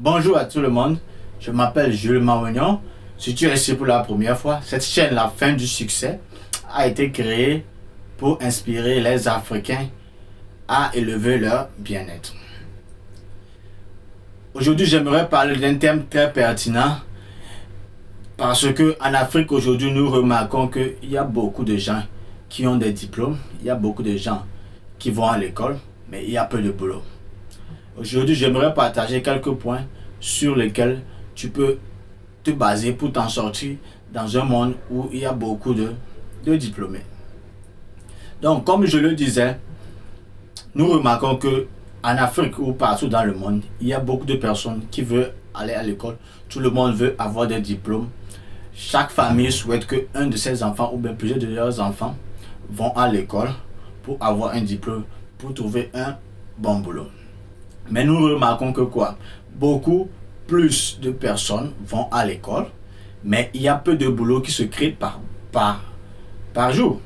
Bonjour à tout le monde, je m'appelle Jules Marignon. Si tu es ici pour la première fois, cette chaîne La Fin du Succès a été créée pour inspirer les Africains à élever leur bien-être. Aujourd'hui, j'aimerais parler d'un thème très pertinent parce que en Afrique aujourd'hui, nous remarquons qu'il y a beaucoup de gens qui ont des diplômes, il y a beaucoup de gens qui vont à l'école, mais il y a peu de boulot. Aujourd'hui, j'aimerais partager quelques points sur lesquels tu peux te baser pour t'en sortir dans un monde où il y a beaucoup de diplômés. Donc, comme je le disais, nous remarquons que en Afrique ou partout dans le monde, il y a beaucoup de personnes qui veulent aller à l'école. Tout le monde veut avoir des diplômes. Chaque famille souhaite qu'un de ses enfants ou bien plusieurs de leurs enfants vont à l'école pour avoir un diplôme, pour trouver un bon boulot. Mais nous remarquons que quoi? Beaucoup plus de personnes vont à l'école, mais il y a peu de boulot qui se crée par jour.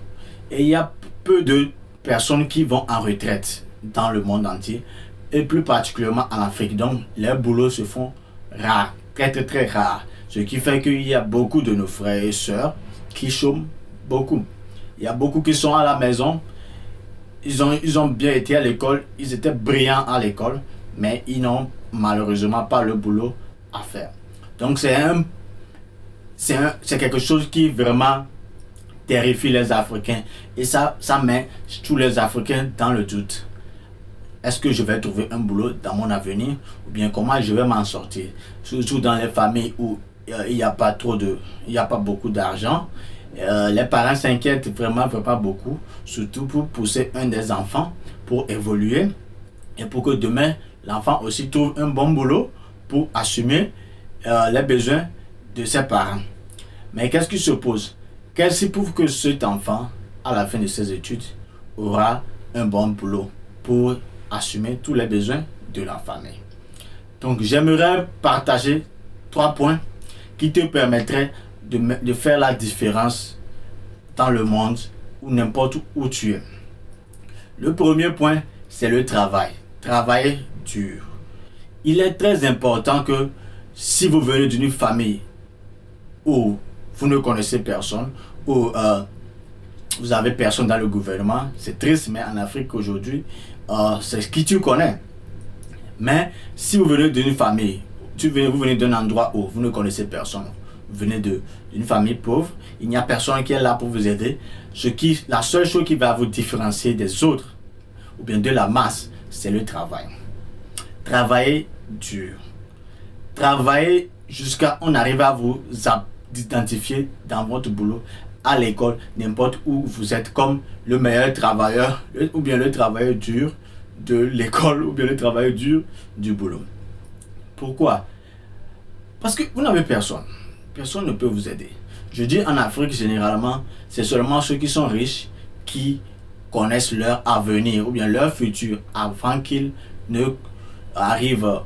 Et il y a peu de personnes qui vont en retraite dans le monde entier, et plus particulièrement en Afrique. Donc, les boulots se font rares, très rares. Ce qui fait qu'il y a beaucoup de nos frères et sœurs qui chôment beaucoup. Il y a beaucoup qui sont à la maison. Ils ont bien été à l'école, ils étaient brillants à l'école, mais ils n'ont malheureusement pas le boulot à faire. Donc c'est quelque chose qui vraiment terrifie les Africains. Et ça met tous les Africains dans le doute. Est-ce que je vais trouver un boulot dans mon avenir? Ou bien comment je vais m'en sortir? Surtout dans les familles où il n'y a pas beaucoup d'argent. Les parents s'inquiètent vraiment beaucoup, surtout pour pousser un des enfants pour évoluer et pour que demain l'enfant aussi trouve un bon boulot pour assumer les besoins de ses parents. Mais qu'est-ce qui se pose? Qu'est-ce qui prouve que cet enfant, à la fin de ses études, aura un bon boulot pour assumer tous les besoins de la famille? Donc j'aimerais partager 3 points qui te permettraient de faire la différence dans le monde ou n'importe où tu es. Le premier point, c'est le travail. Travailler dur. Il est très important que si vous venez d'une famille où vous ne connaissez personne, où vous avez personne dans le gouvernement, c'est triste, mais en Afrique aujourd'hui, c'est ce que tu connais. Mais si vous venez d'une famille, vous venez d'un endroit où vous ne connaissez personne, vous venez d'une famille pauvre, il n'y a personne qui est là pour vous aider. La seule chose qui va vous différencier des autres, ou bien de la masse, c'est le travail. Travaillez dur. Travaillez jusqu'à on arrive à vous identifier dans votre boulot, à l'école, n'importe où vous êtes comme le meilleur travailleur, ou bien le travailleur dur de l'école, ou bien le travailleur dur du boulot. Pourquoi? Parce que vous n'avez personne. Personne ne peut vous aider. Je dis en Afrique, généralement, c'est seulement ceux qui sont riches qui connaissent leur avenir ou bien leur futur avant qu'ils ne arrivent,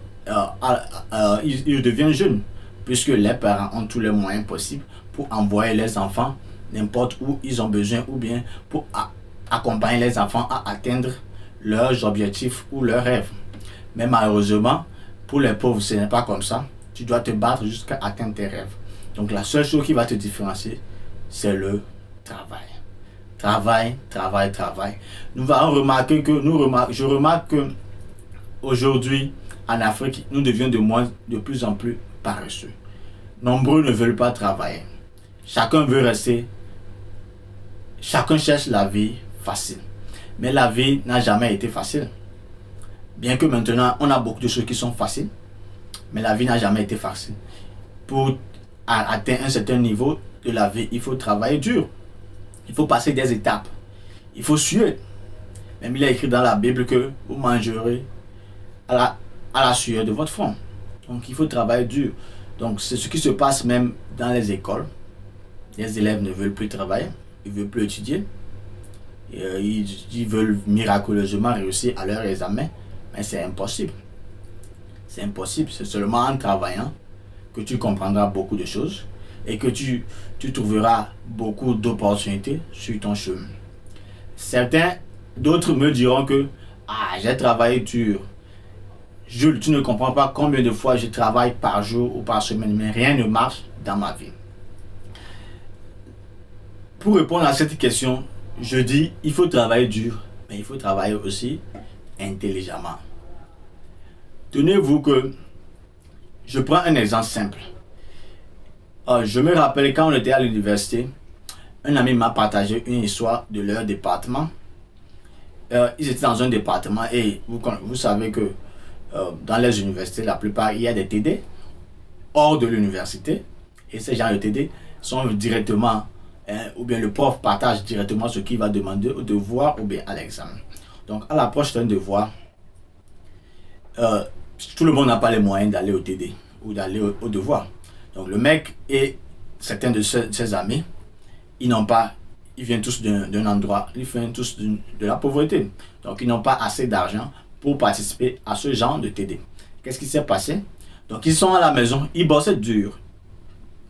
ils deviennent jeunes. Puisque les parents ont tous les moyens possibles pour envoyer les enfants n'importe où ils ont besoin ou bien pour accompagner les enfants à atteindre leurs objectifs ou leurs rêves. Mais malheureusement, pour les pauvres, ce n'est pas comme ça. Tu dois te battre jusqu'à atteindre tes rêves. Donc la seule chose qui va te différencier, c'est le travail. Travail. Je remarque que aujourd'hui, en Afrique, nous devenons de plus en plus paresseux. Nombreux ne veulent pas travailler. Chacun veut rester. Chacun cherche la vie facile. Mais la vie n'a jamais été facile. Bien que maintenant, on a beaucoup de choses qui sont faciles, mais la vie n'a jamais été facile. Pour atteindre un certain niveau de la vie, il faut travailler dur. Il faut passer des étapes. Il faut suer. Même il est écrit dans la Bible que vous mangerez à la sueur de votre front. Donc il faut travailler dur. Donc c'est ce qui se passe même dans les écoles. Les élèves ne veulent plus travailler. Ils ne veulent plus étudier. Ils veulent miraculeusement réussir à leur examen. Mais c'est impossible. C'est impossible. C'est seulement en travaillant que tu comprendras beaucoup de choses et que tu trouveras beaucoup d'opportunités sur ton chemin. D'autres me diront que j'ai travaillé dur. Jules, tu ne comprends pas combien de fois je travaille par jour ou par semaine, mais rien ne marche dans ma vie. Pour répondre à cette question, je dis, il faut travailler dur, mais il faut travailler aussi intelligemment. Tenez-vous que, je prends un exemple simple. Je me rappelle quand on était à l'université, un ami m'a partagé une histoire de leur département. Ils étaient dans un département et vous savez que dans les universités, la plupart, il y a des TD hors de l'université. Et ces gens de TD sont directement, ou bien le prof partage directement ce qu'il va demander au devoir ou bien à l'examen. Donc à l'approche d'un devoir, tout le monde n'a pas les moyens d'aller au TD ou d'aller au devoir. Donc le mec et certains de ses amis, ils viennent tous d'un endroit, ils viennent tous de la pauvreté. Donc ils n'ont pas assez d'argent pour participer à ce genre de TD. Qu'est-ce qui s'est passé? Donc ils sont à la maison, ils bossaient dur.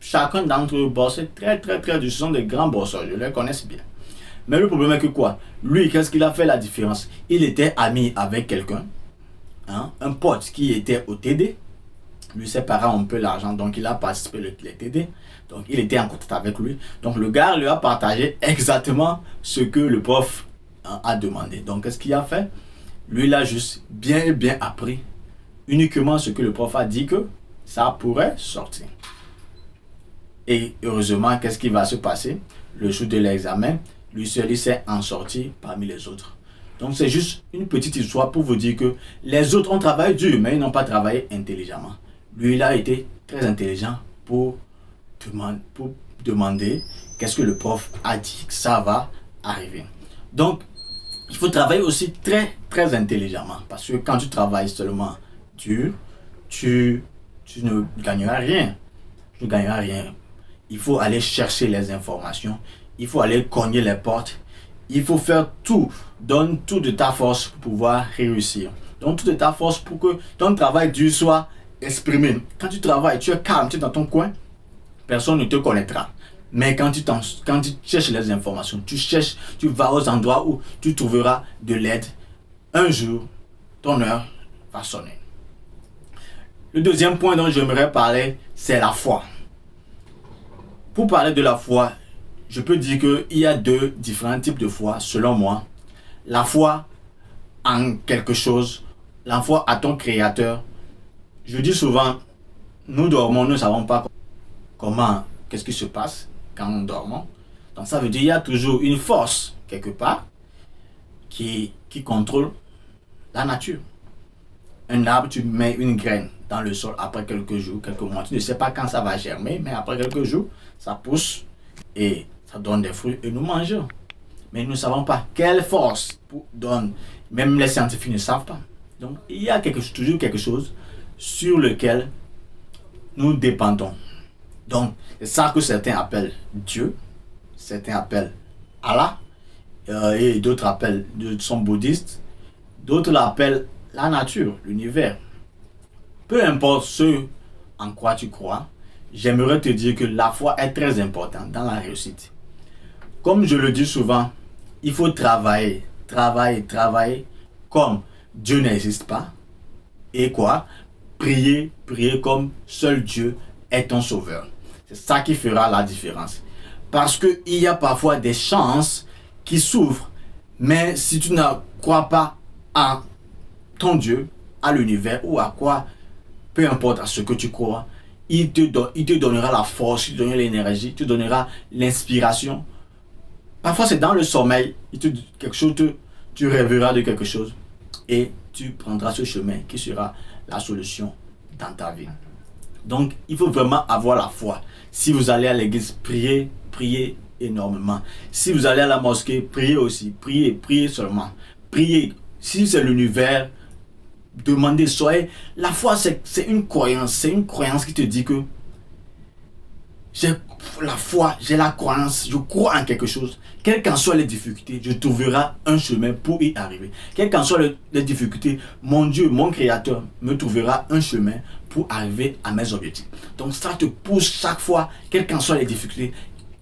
Chacun d'entre eux bossait très dur. Ce sont des grands bosseurs, je les connais bien. Mais le problème est que quoi? Lui, qu'est-ce qu'il a fait la différence? Il était ami avec quelqu'un, un pote qui était au TD. Lui, ses parents ont un peu l'argent, donc il a participé les TD. Donc il était en contact avec lui. Donc le gars lui a partagé exactement ce que le prof a demandé. Donc qu'est-ce qu'il a fait? Lui, il a juste bien appris uniquement ce que le prof a dit que ça pourrait sortir. Et heureusement, qu'est-ce qui va se passer? Le jour de l'examen, lui seul, il s'est en sorti parmi les autres. Donc c'est juste une petite histoire pour vous dire que les autres ont travaillé dur, mais ils n'ont pas travaillé intelligemment. Lui, il a été très intelligent pour demander qu'est-ce que le prof a dit que ça va arriver. Donc, il faut travailler aussi très intelligemment. Parce que quand tu travailles seulement dur, tu ne gagneras rien. Tu ne gagneras rien. Il faut aller chercher les informations. Il faut aller cogner les portes. Il faut faire tout. Donne tout de ta force pour pouvoir réussir. Donne tout de ta force pour que ton travail dur soit exprimé. Quand tu travailles, tu es calme, tu es dans ton coin, personne ne te connaîtra. Mais quand tu cherches les informations, tu vas aux endroits où tu trouveras de l'aide. Un jour, ton heure va sonner. Le deuxième point dont j'aimerais parler, c'est la foi. Pour parler de la foi, je peux dire qu'il y a deux différents types de foi, selon moi. La foi en quelque chose, la foi à ton créateur. Je dis souvent, nous dormons, nous ne savons pas qu'est-ce qui se passe quand nous dormons. Donc ça veut dire qu'il y a toujours une force quelque part qui contrôle la nature. Un arbre, tu mets une graine dans le sol après quelques jours, quelques mois. Tu ne sais pas quand ça va germer, mais après quelques jours, ça pousse et ça donne des fruits et nous mangeons. Mais nous ne savons pas quelle force donne. Même les scientifiques ne savent pas. Donc il y a toujours quelque chose sur lequel nous dépendons. Donc, c'est ça que certains appellent Dieu, certains appellent Allah, et d'autres sont bouddhistes, d'autres l'appellent la nature, l'univers. Peu importe ce en quoi tu crois, j'aimerais te dire que la foi est très importante dans la réussite. Comme je le dis souvent, il faut travailler, comme Dieu n'existe pas. Et quoi? Prier comme seul Dieu est ton sauveur. C'est ça qui fera la différence. Parce qu'il y a parfois des chances qui s'ouvrent. Mais si tu ne crois pas à ton Dieu, à l'univers ou à quoi, peu importe à ce que tu crois, il te donnera la force, il te donnera l'énergie, il te donnera l'inspiration. Parfois c'est dans le sommeil, tu rêveras de quelque chose et tu prendras ce chemin qui sera la solution dans ta vie. Donc, il faut vraiment avoir la foi. Si vous allez à l'église, priez énormément. Si vous allez à la mosquée, priez aussi. Priez seulement. Priez. Si c'est l'univers, demandez, soyez. La foi, c'est une croyance. C'est une croyance qui te dit que j'ai la foi, j'ai la croyance, je crois en quelque chose. Quelles qu'en soient les difficultés, je trouverai un chemin pour y arriver. Quelles qu'en soient les difficultés, mon Dieu, mon Créateur, me trouvera un chemin pour arriver à mes objectifs. Donc ça te pousse chaque fois, quelles qu'en soient les difficultés,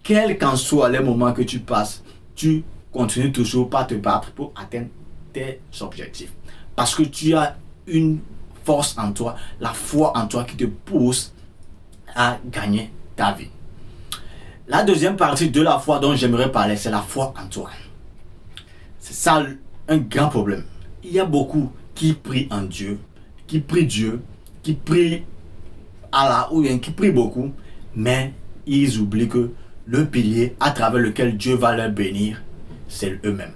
quels qu'en soient les moments que tu passes, tu continues toujours par te battre pour atteindre tes objectifs. Parce que tu as une force en toi, la foi en toi qui te pousse à gagner ta vie. La deuxième partie de la foi dont j'aimerais parler, c'est la foi en toi. C'est ça un grand problème. Il y a beaucoup qui prient en Dieu, qui prient Allah ou bien qui prient beaucoup, mais ils oublient que le pilier à travers lequel Dieu va leur bénir, c'est eux-mêmes.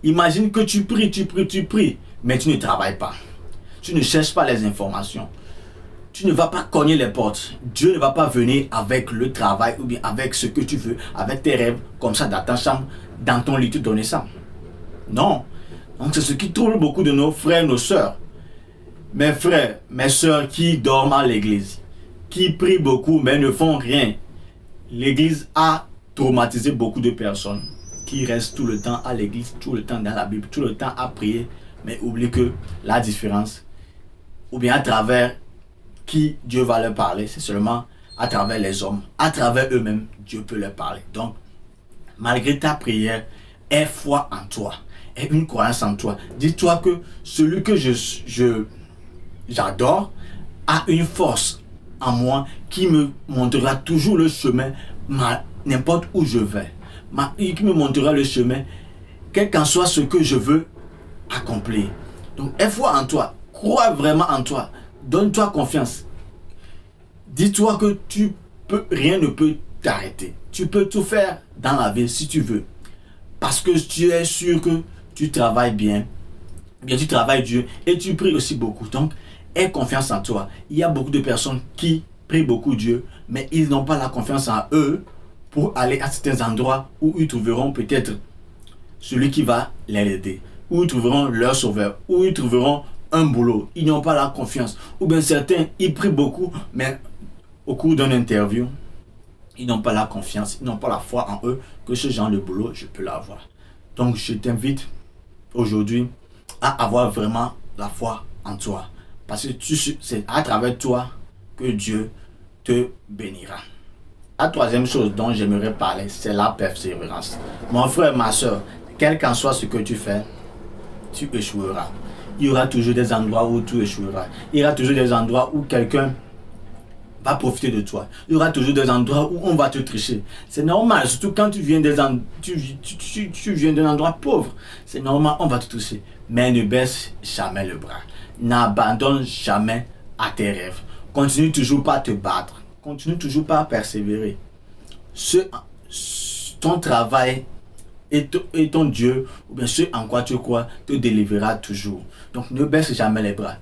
Imagine que tu pries, mais tu ne travailles pas. Tu ne cherches pas les informations. Tu ne vas pas cogner les portes. Dieu ne va pas venir avec le travail ou bien avec ce que tu veux, avec tes rêves, comme ça dans ta chambre, dans ton lit, te donner ça. Non. Donc c'est ce qui trouble beaucoup de nos frères, nos sœurs. Mes frères, mes sœurs qui dorment à l'église, qui prient beaucoup mais ne font rien. L'église a traumatisé beaucoup de personnes qui restent tout le temps à l'église, tout le temps dans la Bible, tout le temps à prier, mais oublient que la différence, ou bien à travers qui Dieu va leur parler, c'est seulement à travers les hommes, à travers eux-mêmes, Dieu peut leur parler. Donc, malgré ta prière, aie foi en toi, aie une croyance en toi. Dis-toi que celui que j'adore a une force en moi qui me montrera toujours le chemin, n'importe où je vais. Qui me montrera le chemin, quel qu'en soit ce que je veux accomplir. Donc, aie foi en toi, crois vraiment en toi, donne-toi confiance. Dis-toi que rien ne peut t'arrêter. Tu peux tout faire dans la vie si tu veux. Parce que tu es sûr que tu travailles bien tu travailles Dieu et tu pries aussi beaucoup. Donc, aie confiance en toi. Il y a beaucoup de personnes qui prient beaucoup Dieu, mais ils n'ont pas la confiance en eux pour aller à certains endroits où ils trouveront peut-être celui qui va les aider, où ils trouveront leur sauveur, où ils trouveront un boulot. Ils n'ont pas la confiance. Ou bien certains, ils prient beaucoup, mais au cours d'une interview, ils n'ont pas la confiance, ils n'ont pas la foi en eux que ce genre de boulot, je peux l'avoir. Donc, je t'invite aujourd'hui à avoir vraiment la foi en toi. Parce que c'est à travers toi que Dieu te bénira. La troisième chose dont j'aimerais parler, c'est la persévérance. Mon frère, ma soeur, quel qu'en soit ce que tu fais, tu échoueras. Il y aura toujours des endroits où tu échoueras. Il y aura toujours des endroits où quelqu'un va profiter de toi. Il y aura toujours des endroits où on va te tricher. C'est normal, surtout quand tu viens d'un endroit pauvre. C'est normal, on va te toucher. Mais ne baisse jamais le bras. N'abandonne jamais à tes rêves. Continue toujours pas à te battre. Continue toujours pas à persévérer. Ton travail et ton Dieu, ou bien ce en quoi tu crois, te délivrera toujours. Donc ne baisse jamais les bras.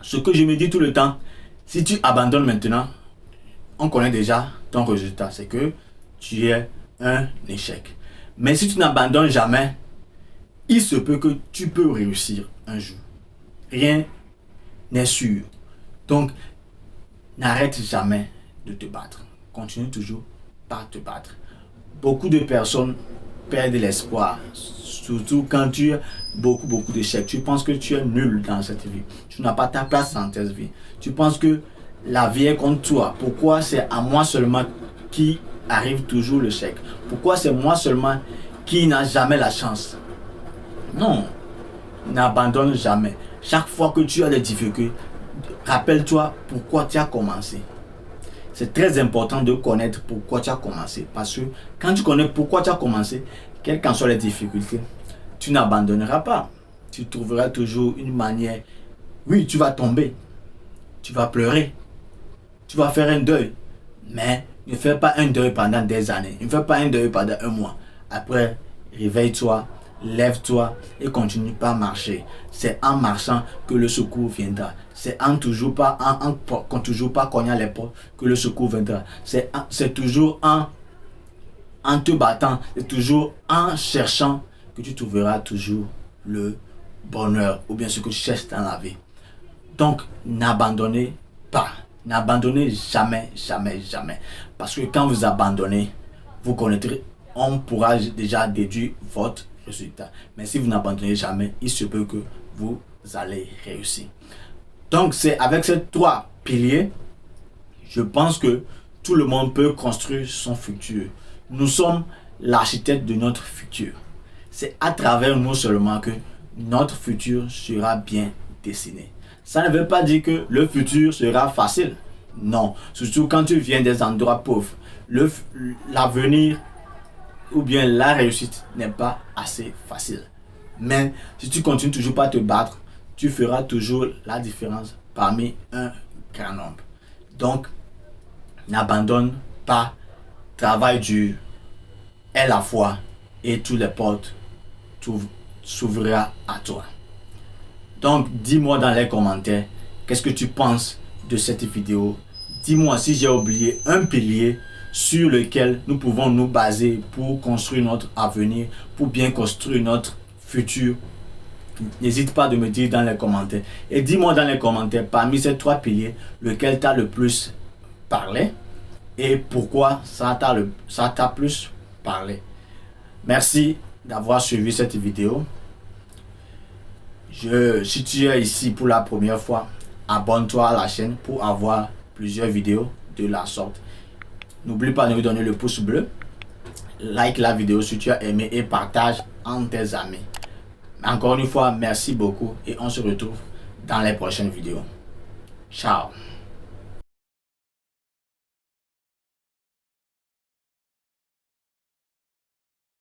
Ce que je me dis tout le temps, si tu abandonnes maintenant, on connaît déjà ton résultat. C'est que tu es un échec. Mais si tu n'abandonnes jamais, il se peut que tu peux réussir un jour. Rien n'est sûr. Donc, n'arrête jamais de te battre. Continue toujours par te battre. Beaucoup de personnes perdent l'espoir. Surtout quand tu as beaucoup d'échecs. Tu penses que tu es nul dans cette vie. Tu n'as pas ta place dans cette vie. Tu penses que la vie est contre toi. Pourquoi c'est à moi seulement qui arrive toujours l'échec? Pourquoi c'est moi seulement qui n'a jamais la chance? Non. N'abandonne jamais. Chaque fois que tu as des difficultés, rappelle-toi pourquoi tu as commencé. C'est très important de connaître pourquoi tu as commencé. Parce que quand tu connais pourquoi tu as commencé, quelles qu'en soient les difficultés, tu n'abandonneras pas. Tu trouveras toujours une manière. Oui, tu vas tomber. Tu vas pleurer. Tu vas faire un deuil. Mais ne fais pas un deuil pendant des années. Ne fais pas un deuil pendant un mois. Après, réveille-toi, lève-toi et continue pas à marcher. C'est en marchant que le secours viendra. C'est en toujours pas cognant les portes que le secours viendra. C'est toujours en te battant, c'est toujours en cherchant que tu trouveras toujours le bonheur ou bien ce que tu cherches dans la vie. Donc, n'abandonnez pas. N'abandonnez jamais, jamais, jamais. Parce que quand vous abandonnez, vous connaîtrez, on pourra déjà déduire votre résultat. Mais si vous n'abandonnez jamais, il se peut que vous allez réussir. Donc, c'est avec ces trois piliers, je pense que tout le monde peut construire son futur. Nous sommes l'architecte de notre futur. C'est à travers nous seulement que notre futur sera bien dessiné. Ça ne veut pas dire que le futur sera facile. Non, surtout quand tu viens des endroits pauvres. L'avenir ou bien la réussite n'est pas assez facile. Mais si tu continues toujours pas à te battre, tu feras toujours la différence parmi un grand nombre. Donc, n'abandonne pas, travaille dur, aie la foi et toutes les portes s'ouvriront à toi. Donc, dis-moi dans les commentaires qu'est-ce que tu penses de cette vidéo. Dis-moi si j'ai oublié un pilier sur lequel nous pouvons nous baser pour construire notre avenir, pour bien construire notre futur. N'hésite pas de me dire dans les commentaires. Et dis-moi dans les commentaires, parmi ces 3 piliers, lequel t'a le plus parlé et pourquoi ça t'a plus parlé. Merci d'avoir suivi cette vidéo. Si tu es ici pour la première fois, abonne-toi à la chaîne pour avoir plusieurs vidéos de la sorte. N'oublie pas de nous donner le pouce bleu, like la vidéo si tu as aimé et partage entre tes amis. Encore une fois, merci beaucoup et on se retrouve dans les prochaines vidéos. Ciao.